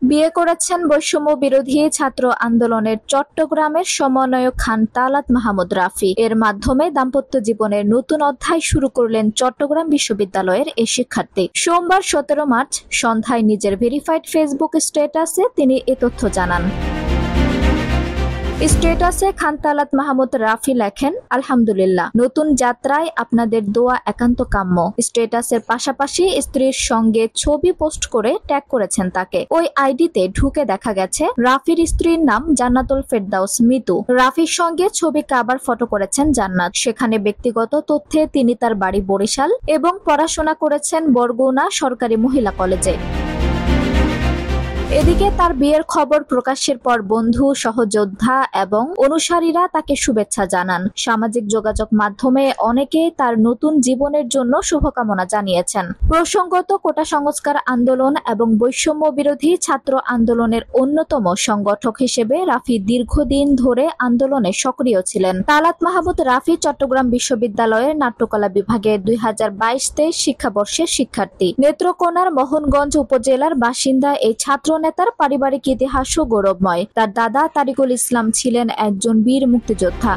বিয়ে করেছেন বৈষম্য বিরোধী ছাত্র আন্দোলনের চট্টগ্রামের সমন্বয়ক খান তালাত মাহমুদ রাফি। এর মাধ্যমে দাম্পত্য জীবনের নতুন অধ্যায় শুরু করলেন চট্টগ্রাম বিশ্ববিদ্যালয়ের এই শিক্ষার্থী। সোমবার 17 মার্চ সন্ধ্যায় নিজের ভেরিফাইড ফেসবুক স্ট্যাটাসে তিনি এ তথ্য জানান। স্ট্যাটাসে খান তালাত মাহমুদ রাফি লেখেন, আলহামদুলিল্লাহ, নতুন যাত্রায় আপনাদের দোয়া একান্ত কাম্য। স্ট্যাটাসের পাশাপাশি স্ত্রীর সঙ্গে ছবি পোস্ট করে ট্যাগ করেছেন তাকে। ওই আইডিতে ঢুকে দেখা গেছে রাফির স্ত্রীর নাম জান্নাতুল ফেরদাউস মিতু। রাফির সঙ্গে ছবি কাবার ফটো করেছেন জান্নাত। সেখানে ব্যক্তিগত তথ্যে তিনি তার বাড়ি বরিশাল এবং পড়াশোনা করেছেন বরগুনা সরকারি মহিলা কলেজে। এদিকে তার বিয়ের খবর প্রকাশের পর বন্ধু, সহযোদ্ধা এবং অনুসারীরা তাকে শুভেচ্ছা জানান। সামাজিক যোগাযোগ মাধ্যমে অনেকেই তার নতুন জীবনের জন্য শুভকামনা জানিয়েছেন। প্রসঙ্গত, কোটা সংস্কার আন্দোলন এবং বৈষম্য বিরোধী ছাত্র আন্দোলনের অন্যতম সংগঠক হিসেবে রাফি দীর্ঘদিন ধরে আন্দোলনে সক্রিয় ছিলেন। তালাত মাহমুদ রাফি চট্টগ্রাম বিশ্ববিদ্যালয়ের নাট্যকলা বিভাগের 2022-23 শিক্ষাবর্ষের শিক্ষার্থী। নেত্রকোনার মোহনগঞ্জ উপজেলার বাসিন্দা এই ছাত্র নেতার পারিবারিক ইতিহাসও গৌরবময়। তার দাদা তারিকুল ইসলাম ছিলেন একজন বীর মুক্তিযোদ্ধা।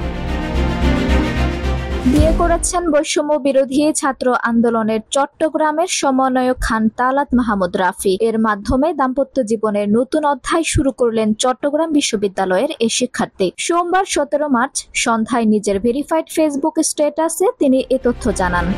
বিয়ে করেছেন বৈষম্য বিরোধী ছাত্র আন্দোলনের চট্টগ্রামের সমন্বয়ক খান তালাত মাহমুদ রাফি। এর মাধ্যমে দাম্পত্য জীবনের নতুন অধ্যায় শুরু করলেন চট্টগ্রাম বিশ্ববিদ্যালয়ের এই শিক্ষার্থী। সোমবার 17 মার্চ সন্ধ্যায় নিজের ভেরিফাইড ফেসবুক স্ট্যাটাসে তিনি এ তথ্য জানান।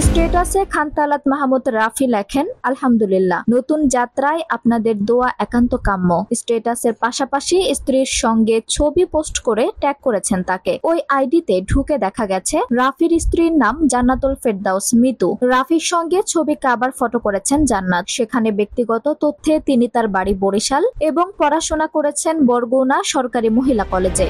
স্ট্যাটাসে খান তালাত মাহমুদ রাফি লেখেন, আলহামদুলিল্লাহ, নতুন যাত্রায় আপনাদের দোয়া একান্ত কাম্য। স্ট্যাটাসের পাশাপাশি স্ত্রীর সঙ্গে ছবি পোস্ট করে ট্যাগ করেছেন তাকে। ওই আইডিতে ঢুকে দেখা গেছে রাফির স্ত্রীর নাম জান্নাতুল ফেরদাউস মিতু। রাফির সঙ্গে ছবি কাবার ফটো করেছেন জান্নাত। সেখানে ব্যক্তিগত তথ্যে তিনি তার বাড়ি বরিশাল এবং পড়াশোনা করেছেন বরগুনা সরকারি মহিলা কলেজে।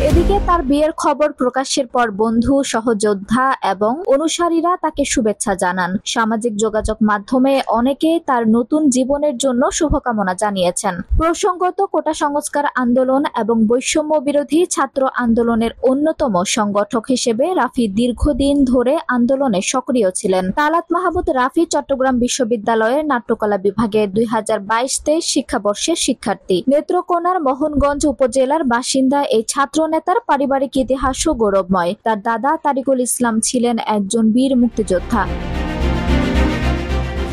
এদিকে তার বিয়ের খবর প্রকাশের পর বন্ধু, সহযোদ্ধা এবং অনুসারীরা তাকে শুভেচ্ছা জানান। সামাজিক যোগাযোগ মাধ্যমে অনেকেই তার নতুন জীবনের জন্য শুভকামনা জানিয়েছেন। প্রসঙ্গত, কোটা সংস্কার আন্দোলন এবং বৈষম্য বিরোধী ছাত্র আন্দোলনের অন্যতম সংগঠক হিসেবে রাফি দীর্ঘদিন ধরে আন্দোলনে সক্রিয় ছিলেন। তালাত মাহমুদ রাফি চট্টগ্রাম বিশ্ববিদ্যালয়ের নাট্যকলা বিভাগের 2022-23 শিক্ষাবর্ষের শিক্ষার্থী। নেত্রকোনার মোহনগঞ্জ উপজেলার বাসিন্দা এই ছাত্র নেতার পারিবারিক ইতিহাসও গৌরবময়। তার দাদা তারিকুল ইসলাম ছিলেন একজন বীর মুক্তিযোদ্ধা।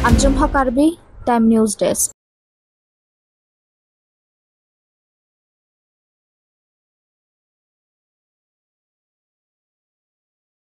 আঞ্জুম হক আরবি, টাইম নিউজ ডেস্ক।